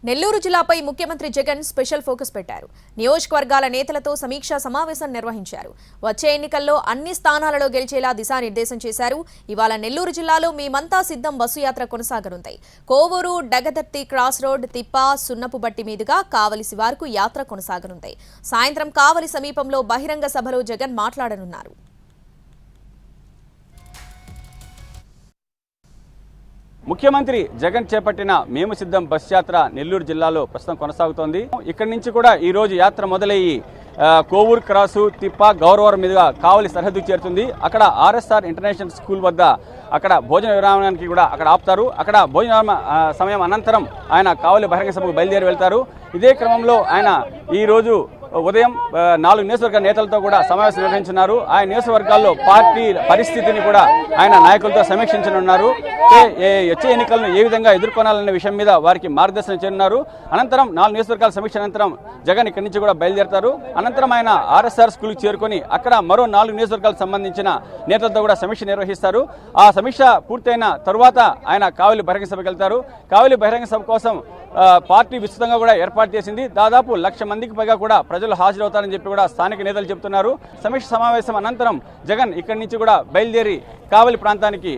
నెల్లూరు జిల్లాపై ముఖ్యమంత్రి Jagan special focus పెట్టారు. నియోజకవర్గాల నేతలతో సమీక్షా సమావేశం నిర్వహించారు. వచ్చే ఎన్నికల్లో అన్ని స్థానాలలో గెలిచేలా దిశానిర్దేశం చేశారు. ఇవాళ నెల్లూరు జిల్లాలో మేమంతా సిద్ధం బస్సు యాత్ర కొనసాగనుంది. కోవూరు, డగదర్తి క్రాస్ రోడ్, తిప్ప, సున్నపుబట్టి మీదుగా కావలి శివారుకు యాత్ర కొనసాగనుంది. సాయంత్రం కావలి సమీపంలో బహిరంగ సభలో జగన్ మాట్లాడనున్నారు. ముఖ్యమంత్రి జగన్ చేపట్టిన మేము సిద్ధం బస్ యాత్ర నెల్లూరు జిల్లాలో ప్రస్తుతం కొనసాగుతోంది. ఇక్కడి నుంచి కూడా ఈ రోజు యాత్ర మొదలయ్యి కోవూరు క్రాసు, తిప్ప, గౌరవరం మీదుగా కావలి సరిహద్దు చేరుతుంది. అక్కడ ఆర్ఎస్ఆర్ ఇంటర్నేషనల్ స్కూల్ వద్ద అక్కడ భోజన విరామానికి కూడా అక్కడ ఆపుతారు. అక్కడ భోజన సమయం అనంతరం ఆయన కావలి బహిరంగ సభకు బయలుదేరి వెళ్తారు. ఇదే క్రమంలో ఆయన ఈ రోజు ఉదయం 4 నియోజకవర్గ నేతలతో కూడా సమావేశం నిర్వహించున్నారు. ఆ నియోజకవర్గాల్లో పార్టీ పరిస్థితిని కూడా ఆయన నాయకులతో సమీక్షించనున్నారు. వచ్చే ఎన్నికలను ఏ విధంగా ఎదుర్కొనాలనే విషయం మీద వారికి మార్గదర్శనం చేయనున్నారు. అనంతరం 4 నియోజకవర్గాల సమీక్ష అనంతరం జగన్ ఇక్కడి నుంచి కూడా బయలుదేరతారు. అనంతరం ఆయన ఆర్ఎస్ఆర్ స్కూల్కి చేరుకొని అక్కడ మరో 4 నియోజకవర్గాలకు సంబంధించిన నేతలతో కూడా సమీక్ష నిర్వహిస్తారు. ఆ సమీక్ష పూర్తయిన తరువాత ఆయన కావలి బహిరంగ సభకు వెళ్తారు. కావలి బహిరంగ సభ కోసం పార్టీ విస్తృతంగా కూడా ఏర్పాటు చేసింది. దాదాపు 1,00,000 మందికి పైగా కూడా ప్రజలు హాజరవుతారని చెప్పి కూడా స్థానిక నేతలు చెబుతున్నారు. సమీక్ష సమావేశం అనంతరం జగన్ ఇక్కడి నుంచి కూడా బయలుదేరి కావలి ప్రాంతానికి